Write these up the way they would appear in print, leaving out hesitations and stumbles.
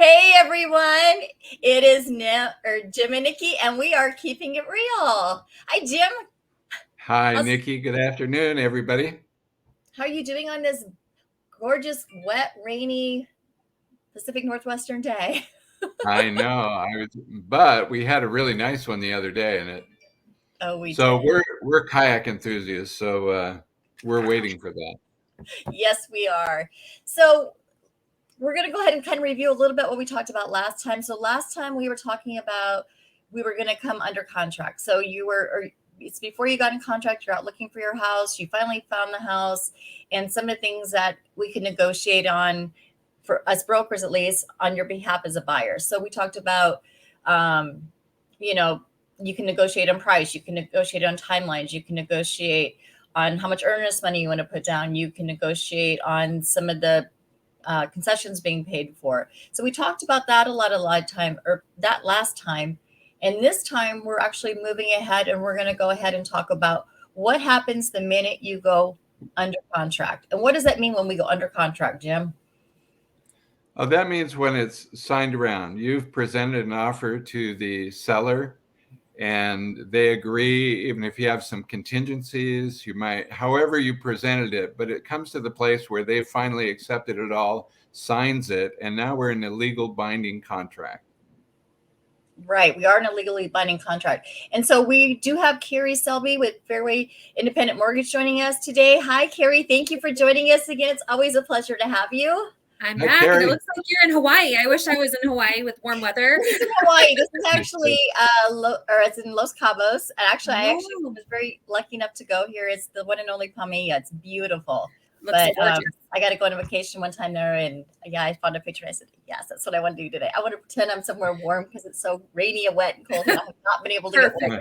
Hey everyone, it is Jim and Nikki, and we are keeping it real. Hi Jim, Hi, how's Nikki. Good afternoon, everybody. how are you doing on this gorgeous, wet, rainy Pacific Northwestern day? I know but we had a really nice one the other day, and it. Oh, we So did. we're kayak enthusiasts, so we're waiting for that. Yes, we are. So we're going to go ahead and kind of review a little bit what we talked about last time. So last time we were talking about we were going to come under contract. So it's before you got in contract, you're out looking for your house. You finally found the house, and some of the things that we could negotiate on for us brokers, at least on your behalf as a buyer. So we talked about, um, you know, you can negotiate on price, you can negotiate on timelines, you can negotiate on how much earnest money you want to put down, you can negotiate on some of the concessions being paid for. So we talked about that a lot of time, or that last time. And this time we're actually moving ahead, and we're going to go ahead and talk about what happens the minute you go under contract. And what does that mean when we go under contract, Jim? Oh, that means when it's signed around, you've presented an offer to the seller, and they agree. Even if you have some contingencies, you might, however you presented it, but it comes to the place where they finally accepted it all, signs it, and now we're in a legal binding contract. Right. We are in a legally binding contract. And so we do have Carrie Selby with Fairway Independent Mortgage joining us today. Hi, Carrie. Thank you for joining us again. It's always a pleasure to have you. I'm Hi, back, and it Carrie. looks like you're in Hawaii. I wish I was in Hawaii with warm weather. This is in Hawaii. This is actually, it's in Los Cabos. And actually, I actually Oh, was very lucky enough to go here. It's the one and only Palmilla. It's beautiful. looks But gorgeous. I got to go on a vacation one time there, and yeah, I found a picture. And I said, yes, that's what I want to do today. I want to pretend I'm somewhere warm because it's so rainy and wet and cold, and I have not been able to get warm.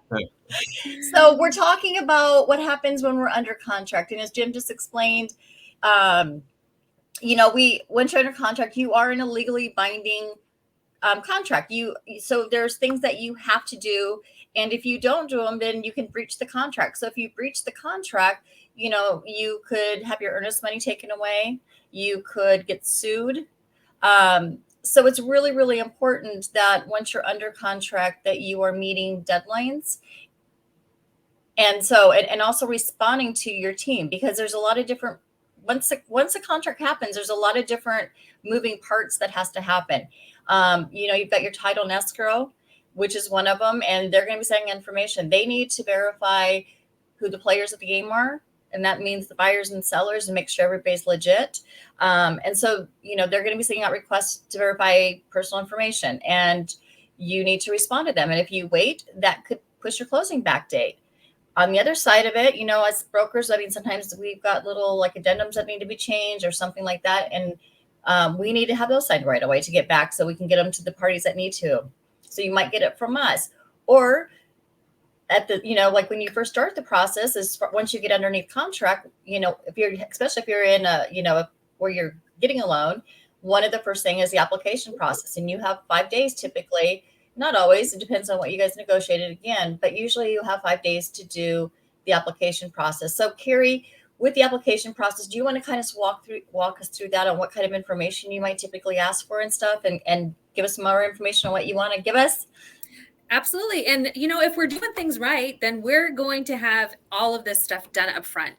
Perfect. So we're talking about what happens when we're under contract, and as Jim just explained, um, once you're under contract, you are in a legally binding contract. So there's things that you have to do, and if you don't do them, then you can breach the contract. So if you breach the contract, you could have your earnest money taken away. You could get sued. So it's really, really important that once you're under contract, that you are meeting deadlines, and also responding to your team, because there's a lot of different once a contract happens, there's a lot of different moving parts that has to happen. You've got your title and escrow, which is one of them, and they're going to be sending information. They need to verify who the players of the game are, and that means the buyers and sellers, and make sure everybody's legit. And so they're going to be sending out requests to verify personal information, and you need to respond to them. And if you wait, that could push your closing back date. On the other side of it, as brokers, I mean, sometimes we've got little like addendums that need to be changed or something like that. And we need to have those signed right away to get back so we can get them to the parties that need to. So you might get it from us, or at the, like when you first start the process is once you get underneath contract, especially if you're in where you're getting a loan, one of the first thing is the application process. And you have 5 days typically. Not always. It depends on what you guys negotiated again, but usually you have 5 days to do the application process. So Carrie, with the application process, do you want to kind of walk us through that on what kind of information you might typically ask for and stuff, and give us some more information on what you want to give us? Absolutely. And, if we're doing things right, then we're going to have all of this stuff done up front,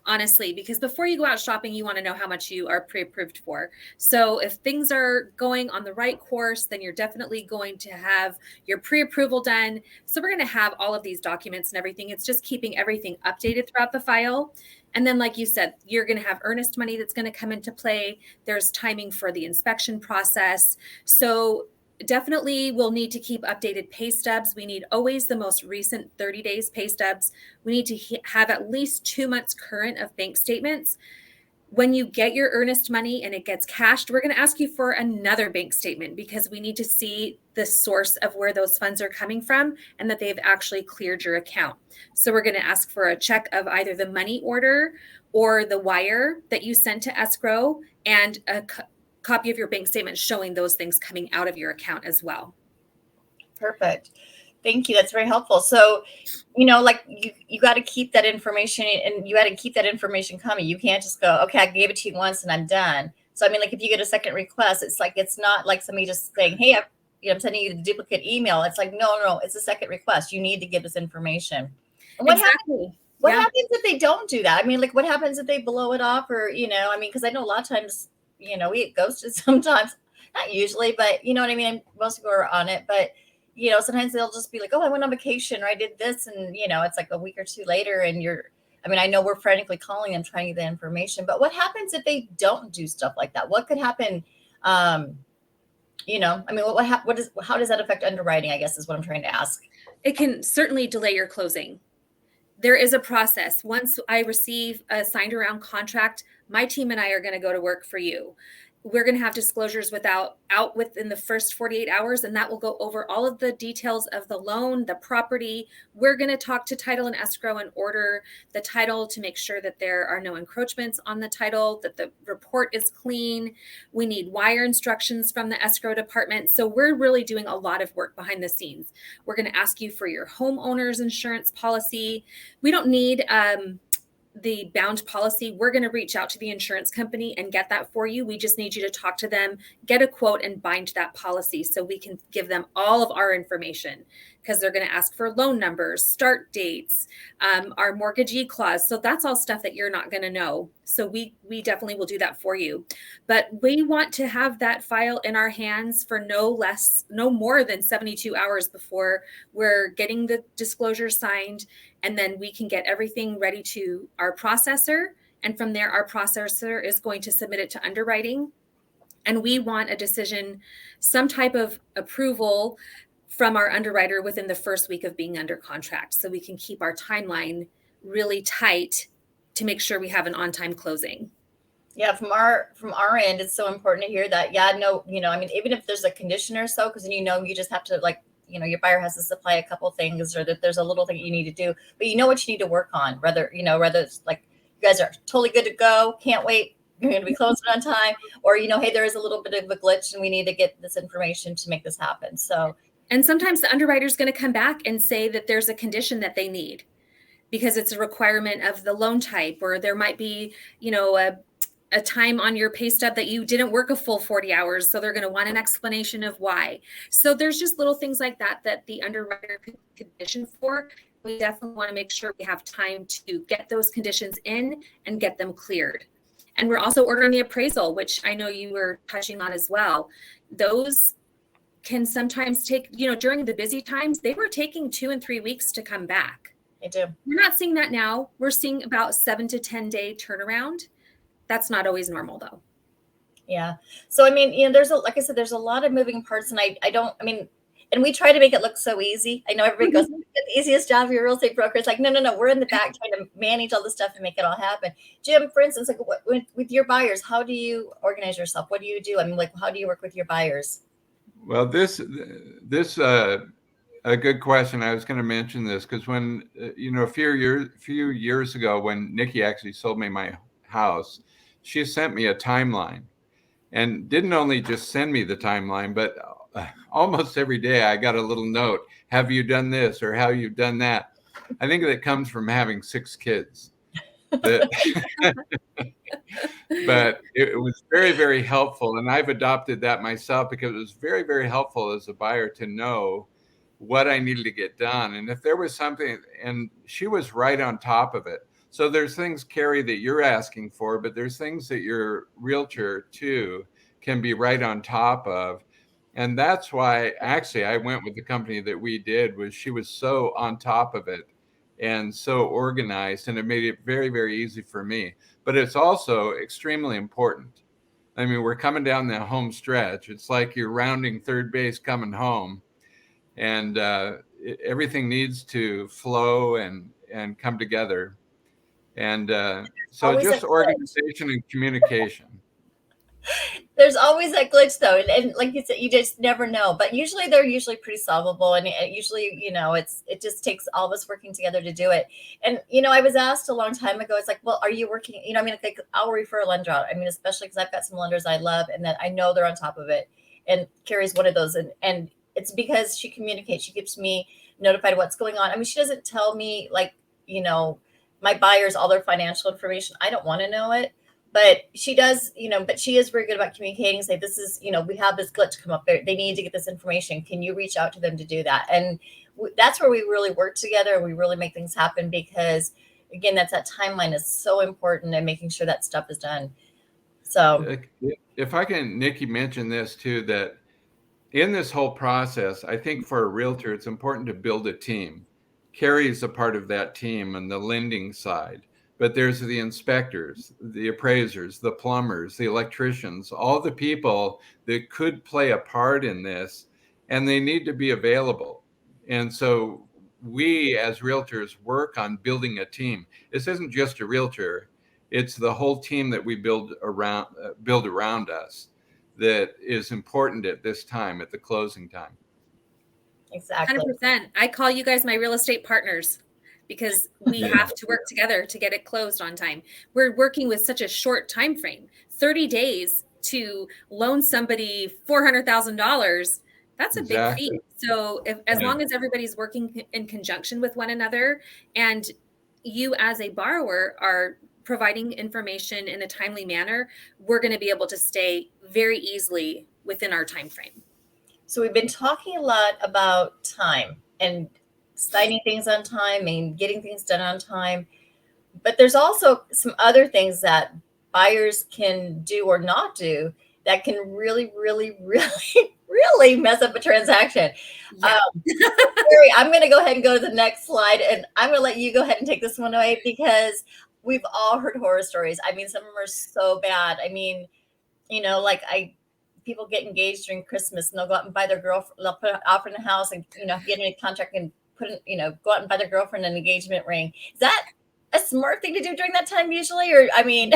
honestly, because before you go out shopping, you want to know how much you are pre-approved for. So if things are going on the right course, then you're definitely going to have your pre-approval done. So we're going to have all of these documents and everything. It's just keeping everything updated throughout the file. And then, like you said, you're going to have earnest money that's going to come into play. There's timing for the inspection process. So definitely we'll need to keep updated pay stubs. We need always the most recent 30 days pay stubs. We need to have at least 2 months current of bank statements. When you get your earnest money and it gets cashed, we're going to ask you for another bank statement, because we need to see the source of where those funds are coming from and that they've actually cleared your account. So we're going to ask for a check of either the money order or the wire that you sent to escrow, and a copy of your bank statement showing those things coming out of your account as well. Perfect. Thank you. That's very helpful. So, like you got to keep that information, and you got to keep that information coming. You can't just go, okay, I gave it to you once and I'm done. So I mean, like if you get a second request, it's like it's not like somebody just saying, "Hey, I'm sending you the duplicate email." It's like, no, it's a second request. You need to give this information. And Exactly. what happens if they don't do that? I mean, like what happens if they blow it off, or I mean, because I know a lot of times, we get ghosted sometimes. Not usually, but you know what I mean. Most people are on it, but sometimes they'll just be like, "Oh, I went on vacation, or I did this," and it's like a week or two later, and I mean, I know we're frantically calling them trying to get the information, but what happens if they don't do stuff like that? What could happen? I mean, how does that affect underwriting? I guess is what I'm trying to ask. It can certainly delay your closing. There is a process. Once I receive a signed around contract, my team and I are going to go to work for you. We're going to have disclosures out within the first 48 hours, and that will go over all of the details of the loan, the property. We're going to talk to title and escrow and order the title to make sure that there are no encroachments on the title, that the report is clean. We need wire instructions from the escrow department. So we're really doing a lot of work behind the scenes. We're going to ask you for your homeowner's insurance policy. We don't need the bound policy. We're going to reach out to the insurance company and get that for you. We just need you to talk to them, get a quote, and bind that policy so we can give them all of our information, because they're going to ask for loan numbers, start dates, our mortgagee clause. So that's all stuff that you're not going to know. So we definitely will do that for you. But we want to have that file in our hands for no more than 72 hours before we're getting the disclosure signed. And then we can get everything ready to our processor. And from there, our processor is going to submit it to underwriting. And we want a decision, some type of approval from our underwriter within the first week of being under contract, so we can keep our timeline really tight to make sure we have an on-time closing. Yeah, from our end, it's so important to hear that. Yeah, no, I mean, even if there's a condition or so, because you just have to your buyer has to supply a couple things, or that there's a little thing you need to do, but you know what you need to work on. Whether it's like you guys are totally good to go, can't wait, you're going to be closing on time, or hey, there is a little bit of a glitch and we need to get this information to make this happen. So, and sometimes the underwriter is going to come back and say that there's a condition that they need because it's a requirement of the loan type, or there might be a time on your pay stub that you didn't work a full 40 hours. So they're going to want an explanation of why. So there's just little things like that the underwriter could condition for. We definitely want to make sure we have time to get those conditions in and get them cleared. And we're also ordering the appraisal, which I know you were touching on as well. Those can sometimes take, during the busy times, they were taking 2 and 3 weeks to come back. They do. We're not seeing that now. We're seeing about 7 to 10 day turnaround. That's not always normal though. Yeah. So, I mean, like I said, there's a lot of moving parts, and and we try to make it look so easy. I know everybody goes, the easiest job of your real estate broker. It's like, no. We're in the back trying to manage all this stuff and make it all happen. Jim, for instance, like with your buyers, how do you organize yourself? What do you do? I mean, like, how do you work with your buyers? Well, this a good question. I was going to mention this because when, a few years ago, when Niki actually sold me my house, she sent me a timeline, and didn't only just send me the timeline, but almost every day I got a little note. Have you done this, or how you've done that? I think that comes from having 6 kids. But it was very, very helpful. And I've adopted that myself because it was very, very helpful as a buyer to know what I needed to get done. And if there was something, and she was right on top of it. So there's things, Carrie, that you're asking for, but there's things that your realtor too can be right on top of. And that's why actually I went with the company that we did, was she was so on top of it and so organized, and it made it very, very easy for me. But it's also extremely important. I mean, we're coming down the home stretch. It's like you're rounding third base coming home, and everything needs to flow and come together. And so Always just organization and communication. There's always that glitch though, and like you said, you just never know. But usually they're pretty solvable, and usually it just takes all of us working together to do it. And I was asked a long time ago. It's like, well, are you working? I mean, like, I'll refer a lender out. I mean, especially because I've got some lenders I love, and that I know they're on top of it. And Carrie's one of those, and it's because she communicates. She keeps me notified of what's going on. I mean, she doesn't tell me my buyers all their financial information. I don't want to know it. but she does, but she is very good about communicating, say, this is, we have this glitch come up there. They need to get this information. Can you reach out to them to do that? And that's where we really work together. We really make things happen because, again, that timeline is so important and making sure that stuff is done. So if I can, Nikki, mention this too, that in this whole process, I think for a realtor, it's important to build a team. Carrie is a part of that team on the lending side, but there's the inspectors, the appraisers, the plumbers, the electricians, all the people that could play a part in this, and they need to be available. And so we as realtors work on building a team. This isn't just a realtor, it's the whole team that we build around us that is important at this time, at the closing time. Exactly. 100%. I call you guys my real estate partners because we have to work together to get it closed on time. We're working with such a short time frame, 30 days to loan somebody $400,000. That's a big feat. So as long as everybody's working in conjunction with one another and you as a borrower are providing information in a timely manner, we're going to be able to stay very easily within our time frame. So we've been talking a lot about time and signing things on time and getting things done on time. But there's also some other things that buyers can do or not do that can really, really, really, really mess up a transaction. Yeah. Carrie, I'm going to go ahead and go to the next slide, and I'm going to let you go ahead and take this one away because we've all heard horror stories. I mean, some of them are so bad. I mean, people get engaged during Christmas and they'll go out and buy their girlfriend, they'll put an offer in the house and, get in a contract and go out and buy their girlfriend an engagement ring. Is that a smart thing to do during that time usually? Or, I mean,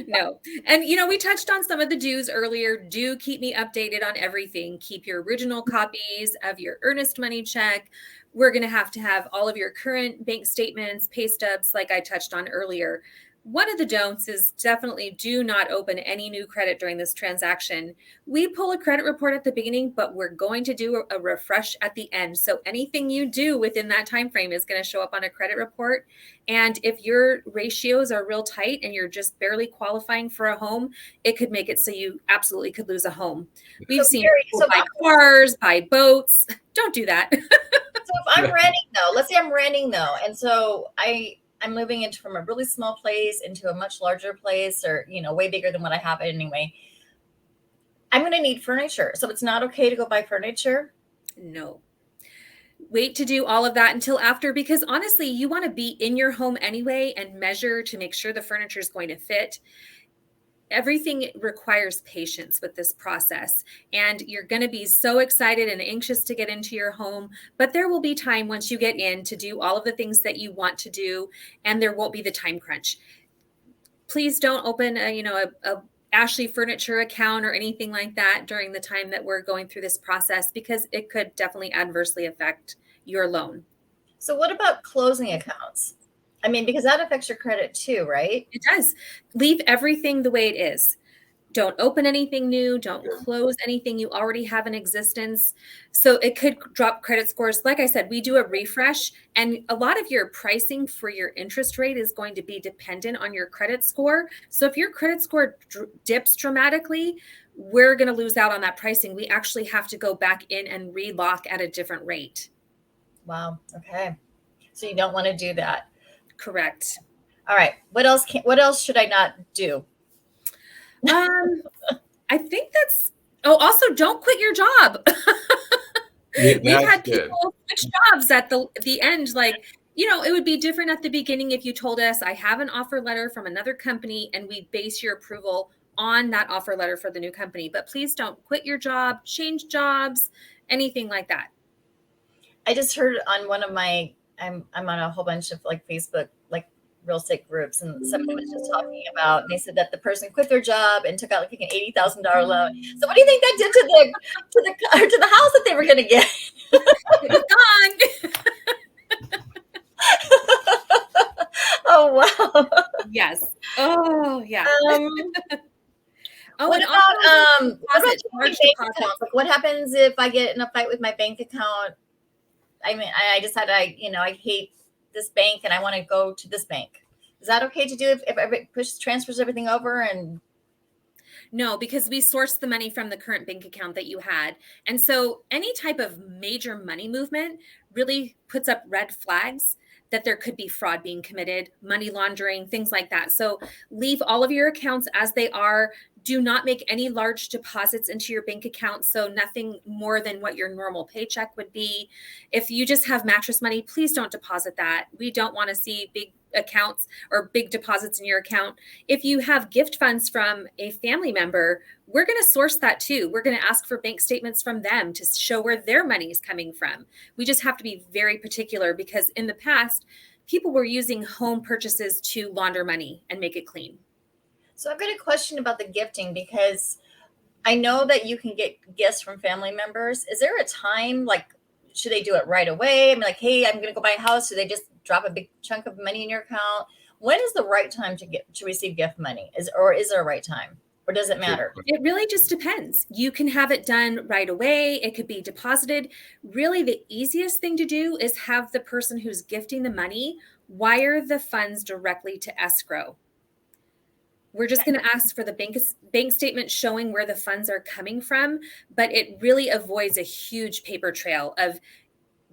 no. And, we touched on some of the do's earlier. Do keep me updated on everything. Keep your original copies of your earnest money check. We're going to have all of your current bank statements, pay stubs, like I touched on earlier. One of the don'ts is definitely do not open any new credit during this transaction. We pull a credit report at the beginning, but we're going to do a refresh at the end. So anything you do within that time frame is going to show up on a credit report. And if your ratios are real tight and you're just barely qualifying for a home, it could make it so you absolutely could lose a home. We've seen people buy cars, buy boats. Don't do that. So if I'm renting though, let's say I'm renting though, and so I'm moving from a really small place into a much larger place, or, way bigger than what I have anyway. I'm going to need furniture. So it's not okay to go buy furniture? No. Wait to do all of that until after, because honestly, you want to be in your home anyway and measure to make sure the furniture is going to fit. Everything requires patience with this process, and you're going to be so excited and anxious to get into your home, but there will be time once you get in to do all of the things that you want to do, and there won't be the time crunch. Please don't open a Ashley Furniture account or anything like that during the time that we're going through this process, because it could definitely adversely affect your loan. So what about closing accounts? I mean, because that affects your credit too, right? It does. Leave everything the way it is. Don't open anything new. Don't close anything you already have in existence. So it could drop credit scores. Like I said, we do a refresh, and a lot of your pricing for your interest rate is going to be dependent on your credit score. So if your credit score dips dramatically, we're going to lose out on that pricing. We actually have to go back in and relock at a different rate. Wow. Okay. So you don't want to do that. Correct. All right. What else should I not do? I think that's, also don't quit your job. We've had people switch jobs at the end. Like, it would be different at the beginning if you told us, I have an offer letter from another company and we base your approval on that offer letter for the new company. But please don't quit your job, change jobs, anything like that. I just heard on one of my, I'm on a whole bunch of Facebook, real estate groups, and somebody was just talking about, they said that the person quit their job and took out an $80,000 loan. So what do you think that did to the house that they were going to get? It was gone. Oh, wow. Yes. Oh, yeah. What about bank accounts? Like, what happens if I get in a fight with my bank account? I mean, I decide I hate this bank and I want to go to this bank. Is that okay to do if it transfers everything over? And No, because we source the money from the current bank account that you had. And so any type of major money movement really puts up red flags that there could be fraud being committed, money laundering, things like that. So leave all of your accounts as they are. Do not make any large deposits into your bank account. So nothing more than what your normal paycheck would be. If you just have mattress money, please don't deposit that. We don't want to see big accounts or big deposits in your account. If you have gift funds from a family member, we're going to source that too. We're going to ask for bank statements from them to show where their money is coming from. We just have to be very particular because in the past, people were using home purchases to launder money and make it clean. so I've got a question about the gifting because I know that you can get gifts from family members. Is there a time, like, should they do it right away? I'm like, hey, I'm going to go buy a house. So they just drop a big chunk of money in your account? When is the right time to receive gift money? Is there a right time, or does it matter? It really just depends. You can have it done right away. It could be deposited. Really, the easiest thing to do is have the person who's gifting the money wire the funds directly to escrow. We're just going to ask for the bank statement showing where the funds are coming from, but it really avoids a huge paper trail of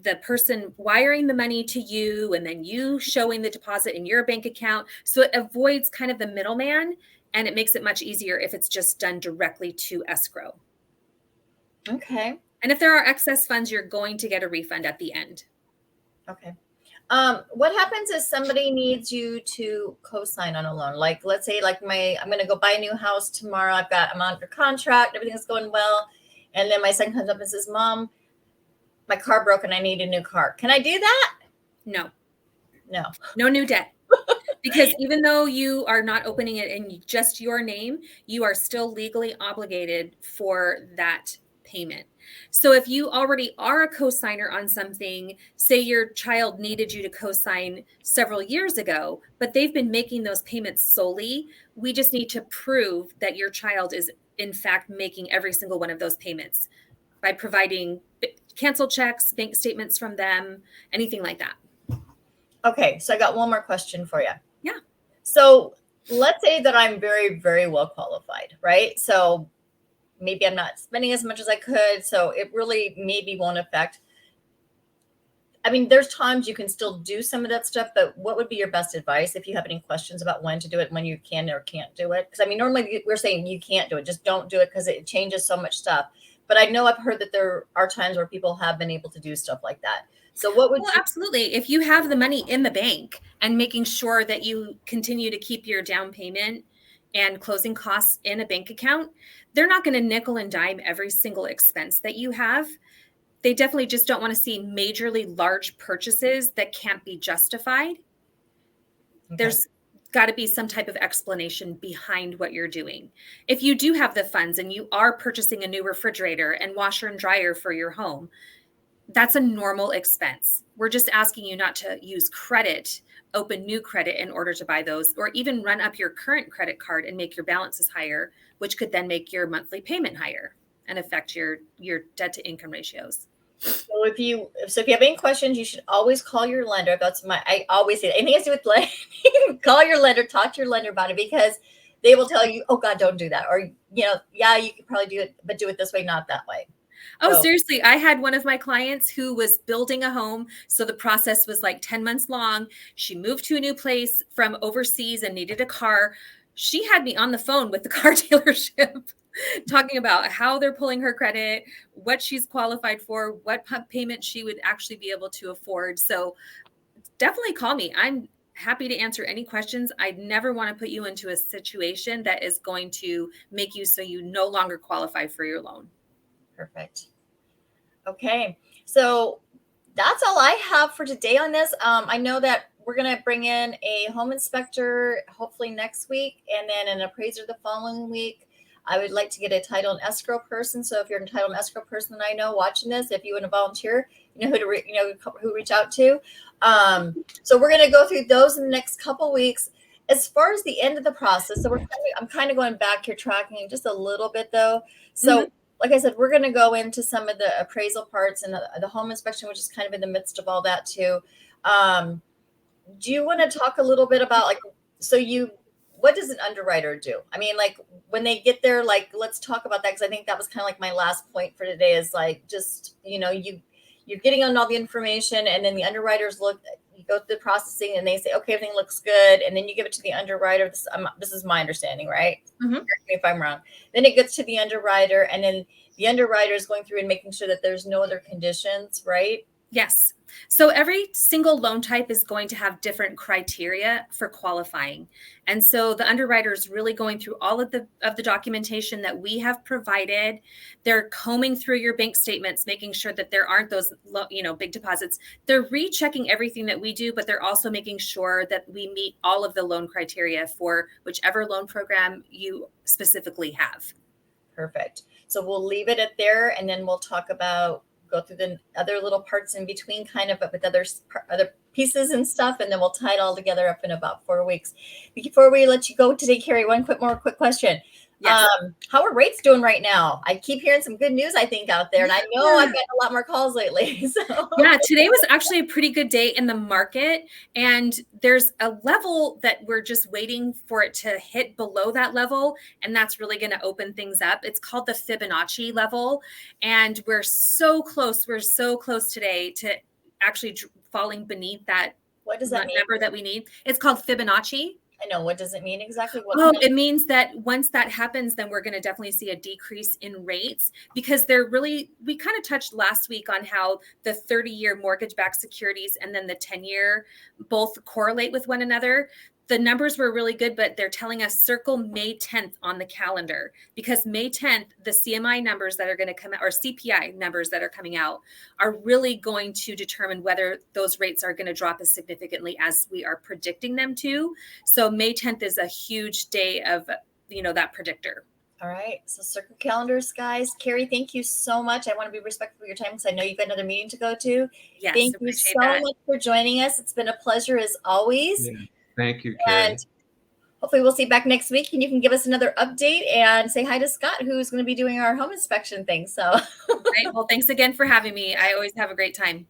the person wiring the money to you and then you showing the deposit in your bank account. So it avoids kind of the middleman, and it makes it much easier if it's just done directly to escrow. Okay. And if there are excess funds, you're going to get a refund at the end. Okay. What happens if somebody needs you to co-sign on a loan? Like, let's say, like I'm going to go buy a new house tomorrow. I'm under contract. Everything's going well. And then my son comes up and says, Mom, my car broke and I need a new car. Can I do that? No No. new debt. Because even though you are not opening it in just your name, you are still legally obligated for that payment. So if you already are a co-signer on something, say your child needed you to co-sign several years ago, but they've been making those payments solely, we just need to prove that your child is in fact making every single one of those payments by providing cancel checks, bank statements from them, anything like that. Okay. So I got one more question for you. Yeah. So let's say that I'm very, very well qualified, right? So maybe I'm not spending as much as I could. So it really maybe won't affect. I mean, there's times you can still do some of that stuff, but what would be your best advice if you have any questions about when to do it, when you can or can't do it? Because I mean, normally we're saying you can't do it. Just don't do it because it changes so much stuff. But I know I've heard that there are times where people have been able to do stuff like that. So what would Well, absolutely. If you have the money in the bank and making sure that you continue to keep your down payment and closing costs in a bank account, they're not going to nickel and dime every single expense that you have. They definitely just don't want to see majorly large purchases that can't be justified. Okay. There's got to be some type of explanation behind what you're doing. If you do have the funds and you are purchasing a new refrigerator and washer and dryer for your home, that's a normal expense. We're just asking you not to use credit, open new credit in order to buy those, or even run up your current credit card and make your balances higher, which could then make your monthly payment higher and affect your debt to income ratios. So if you have any questions, you should always call your lender. I always say that. Anything has to do with lending, call your lender, talk to your lender about it, because they will tell you, oh God, don't do that. Or, yeah, you could probably do it, but do it this way, not that way. Oh, seriously. I had one of my clients who was building a home. So the process was like 10 months long. She moved to a new place from overseas and needed a car. She had me on the phone with the car dealership talking about how they're pulling her credit, what she's qualified for, what payment she would actually be able to afford. So definitely call me. I'm happy to answer any questions. I never want to put you into a situation that is going to make you so you no longer qualify for your loan. Perfect. Okay. So that's all I have for today on this. I know that we're going to bring in a home inspector hopefully next week, and then an appraiser the following week. I would like to get a title and escrow person. So if you're a title and escrow person that I know watching this, if you want to volunteer, you know who reach out to. So we're going to go through those in the next couple weeks. As far as the end of the process, so I'm kind of going back here, tracking just a little bit though. So like I said, we're going to go into some of the appraisal parts and the home inspection, which is kind of in the midst of all that too. Do you want to talk a little bit about like what does an underwriter do? I mean, like when they get there, like, let's talk about that. Cause I think that was kind of like my last point for today is like, just, you're getting on all the information and then the underwriters you go through the processing and they say, okay, everything looks good. And then you give it to the underwriter. This is my understanding, right? Mhm. Correct me if I'm wrong. Then it gets to the underwriter and then the underwriter is going through and making sure that there's no other conditions, right? Yes. So every single loan type is going to have different criteria for qualifying. And so the underwriter is really going through all of the documentation that we have provided. They're combing through your bank statements, making sure that there aren't those big deposits. They're rechecking everything that we do, but they're also making sure that we meet all of the loan criteria for whichever loan program you specifically have. Perfect. So we'll leave it at there and then we'll go through the other little parts in between kind of with other pieces and stuff. And then we'll tie it all together up in about 4 weeks. Before we let you go today, Carrie, one quick question. Yes. How are rates doing right now? I keep hearing some good news, I think, out there. And I know I've gotten a lot more calls lately. So. Yeah, today was actually a pretty good day in the market. And there's a level that we're just waiting for it to hit below that level. And that's really going to open things up. It's called the Fibonacci level. And we're so close. We're so close today to actually falling beneath that. What does that mean? Number that we need. It's called Fibonacci. I know. What does it mean exactly? It means that once that happens, then we're going to definitely see a decrease in rates because we kind of touched last week on how the 30-year mortgage-backed securities and then the 10-year both correlate with one another. The numbers were really good, but they're telling us circle May 10th on the calendar because May 10th, the CMI numbers that are going to come out or CPI numbers that are coming out are really going to determine whether those rates are going to drop as significantly as we are predicting them to. So May 10th is a huge day of, that predictor. All right. So circle calendars, guys. Carrie, thank you so much. I want to be respectful of your time because I know you've got another meeting to go to. Yes, thank you so much for joining us. It's been a pleasure as always. Yeah. Thank you, Carrie. And hopefully we'll see you back next week and you can give us another update and say hi to Scott, who's going to be doing our home inspection thing. So, right. Well, thanks again for having me. I always have a great time.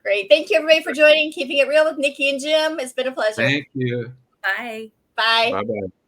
Great. Thank you, everybody, for joining. Keeping It Real with Niki and Jim. It's been a pleasure. Thank you. Bye. Bye. Bye-bye.